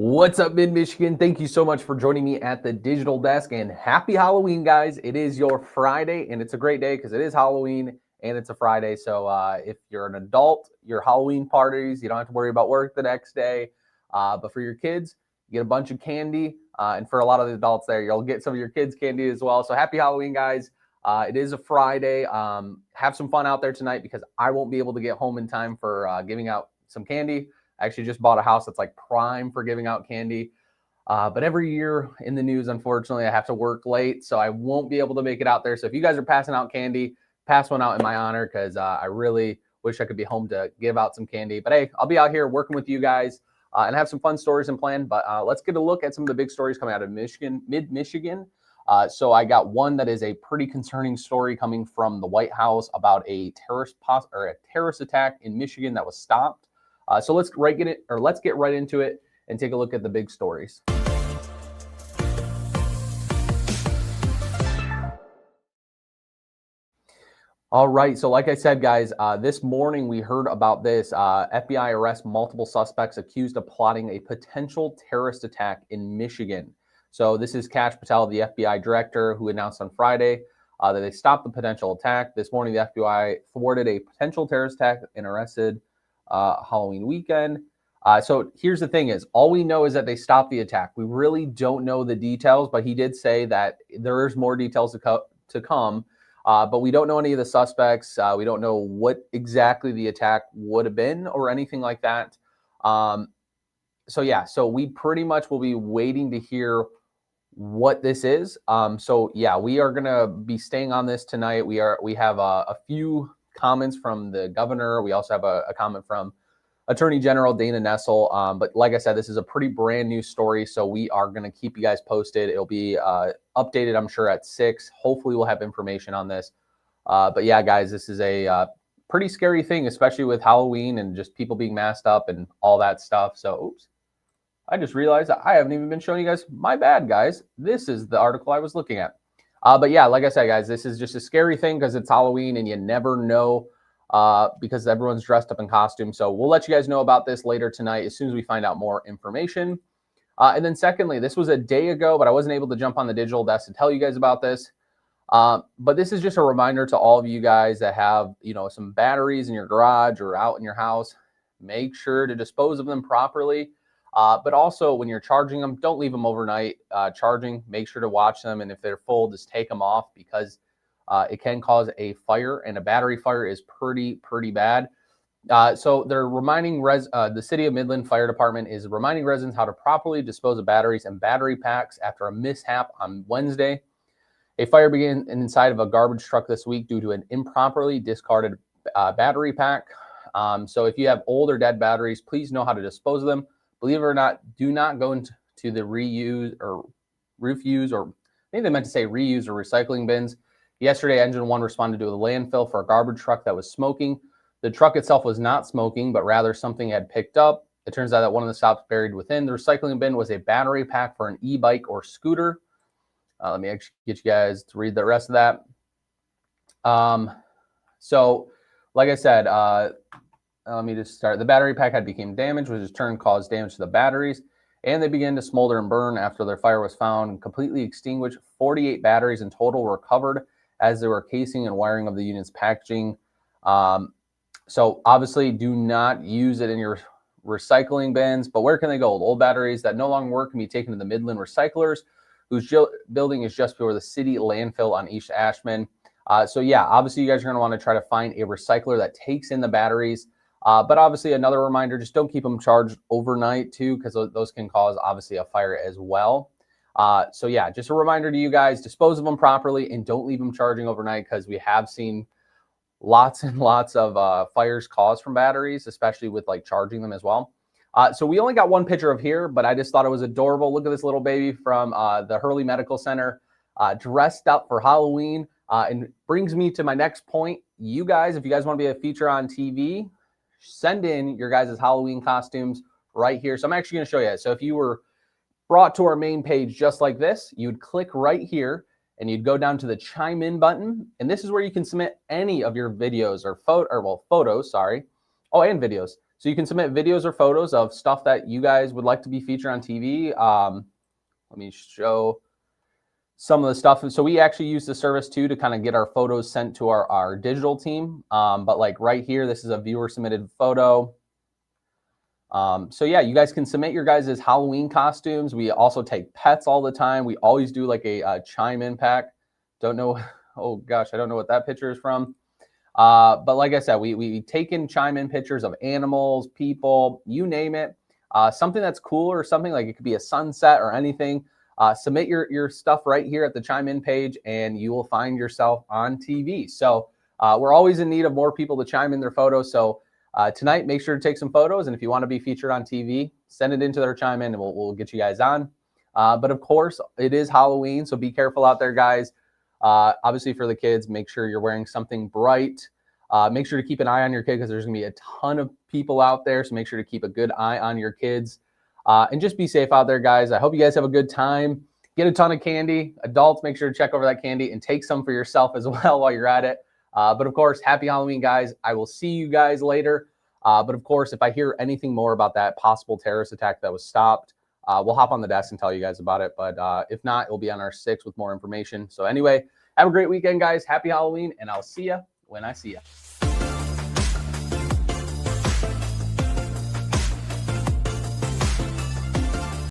What's up, Mid-Michigan? Thank you so much for joining me at the Digital Desk, and happy Halloween, guys. It is your Friday, and it's a great day because it is Halloween and it's a Friday. So if you're an adult, your Halloween parties, you don't have to worry about work the next day. But for your kids, you get a bunch of candy. And for a lot of the adults there, you'll get some of your kids' candy as well. So happy Halloween, guys. It is a Friday. Have some fun out there tonight because I won't be able to get home in time for giving out some candy. I actually just bought a house that's like prime for giving out candy. But every year in the news, unfortunately, I have to work late, so I won't be able to make it out there. So if you guys are passing out candy, pass one out in my honor because I really wish I could be home to give out some candy. But hey, I'll be out here working with you guys and have some fun stories and plan. But let's get a look at some of the big stories coming out of Michigan, mid-Michigan. So I got one that is a pretty concerning story coming from the White House about a terrorist attack in Michigan that was stopped. So let's get right into it and take a look at the big stories. All right. So like I said, guys, this morning we heard about this. FBI arrests multiple suspects accused of plotting a potential terrorist attack in Michigan. So this is Kash Patel, the FBI director, who announced on Friday that they stopped the potential attack. This morning, the FBI thwarted a potential terrorist attack and arrested Halloween weekend. So here's the thing is, all we know is that they stopped the attack. We really don't know the details, but he did say that there is more details to come. But we don't know any of the suspects. We don't know what exactly the attack would have been or anything like that. So we pretty much will be waiting to hear what this is. We are going to be staying on this tonight. We have a few comments from the governor. We also have a comment from Attorney General Dana Nessel. But like I said, this is a pretty brand new story, so we are going to keep you guys posted. It'll be updated, I'm sure, at 6. Hopefully we'll have information on this. But yeah, guys, this is a pretty scary thing, especially with Halloween and just people being masked up and all that stuff. So, oops. I just realized that I haven't even been showing you guys. My bad, guys. This is the article I was looking at. But yeah, like I said, guys, this is just a scary thing because it's Halloween and you never know because everyone's dressed up in costume. So we'll let you guys know about this later tonight as soon as we find out more information. And then secondly, this was a day ago, but I wasn't able to jump on the digital desk to tell you guys about this. But this is just a reminder to all of you guys that have, some batteries in your garage or out in your house. Make sure to dispose of them properly. But also when you're charging them, don't leave them overnight charging. Make sure to watch them. And if they're full, just take them off because it can cause a fire, and a battery fire is pretty bad. So they're reminding the City of Midland Fire Department is reminding residents how to properly dispose of batteries and battery packs after a mishap on Wednesday. A fire began inside of a garbage truck this week due to an improperly discarded battery pack. So if you have old or dead batteries, please know how to dispose of them. Believe it or not, do not go into the reuse or refuse, or I think they meant to say reuse or recycling bins. Yesterday, Engine 1 responded to a landfill for a garbage truck that was smoking. The truck itself was not smoking, but rather something had picked up. It turns out that one of the stops buried within the recycling bin was a battery pack for an e-bike or scooter. Let me actually get you guys to read the rest of that. So, like I said, let me just start. The battery pack had become damaged, which in turn caused damage to the batteries, and they began to smolder and burn after their fire was found and completely extinguished. 48 batteries in total were recovered as they were casing and wiring of the unit's packaging. So obviously do not use it in your recycling bins, but where can they go? Old batteries that no longer work can be taken to the Midland Recyclers, whose building is just before the city landfill on East Ashman. So yeah, obviously you guys are going to want to try to find a recycler that takes in the batteries. But obviously another reminder, just don't keep them charged overnight too, because those can cause obviously a fire as well. So yeah, just a reminder to you guys, dispose of them properly and don't leave them charging overnight because we have seen lots and lots of fires caused from batteries, especially with like charging them as well. So we only got one picture of here, but I just thought it was adorable. Look at this little baby from the Hurley Medical Center dressed up for Halloween. And brings me to my next point. You guys, if you guys want to be a feature on TV, send in your guys' Halloween costumes right here. So I'm actually going to show you. So if you were brought to our main page just like this, you'd click right here and you'd go down to the chime in button. And this is where you can submit any of your videos or photos, sorry. Oh, and videos. So you can submit videos or photos of stuff that you guys would like to be featured on TV. Let me show some of the stuff. So we actually use the service too to kind of get our photos sent to our digital team. But like right here, this is a viewer submitted photo. So yeah, you guys can submit your guys' Halloween costumes. We also take pets all the time. We always do like a chime in pack. Don't know. Oh gosh, I don't know what that picture is from. But like I said, we take in chime in pictures of animals, people, you name it. Something that's cool or something like it could be a sunset or anything. Submit your stuff right here at the chime in page and you will find yourself on TV. So we're always in need of more people to chime in their photos. So tonight, make sure to take some photos. And if you want to be featured on TV, send it into their chime in and we'll get you guys on. But of course, it is Halloween. So be careful out there, guys. Obviously, for the kids, make sure you're wearing something bright. Make sure to keep an eye on your kid because there's going to be a ton of people out there. So make sure to keep a good eye on your kids. And just be safe out there, guys. I hope you guys have a good time. Get a ton of candy. Adults, make sure to check over that candy and take some for yourself as well while you're at it. But of course, happy Halloween, guys. I will see you guys later. But of course, if I hear anything more about that possible terrorist attack that was stopped, we'll hop on the desk and tell you guys about it. But if not, it'll be on our 6 with more information. So anyway, have a great weekend, guys. Happy Halloween, and I'll see you when I see you.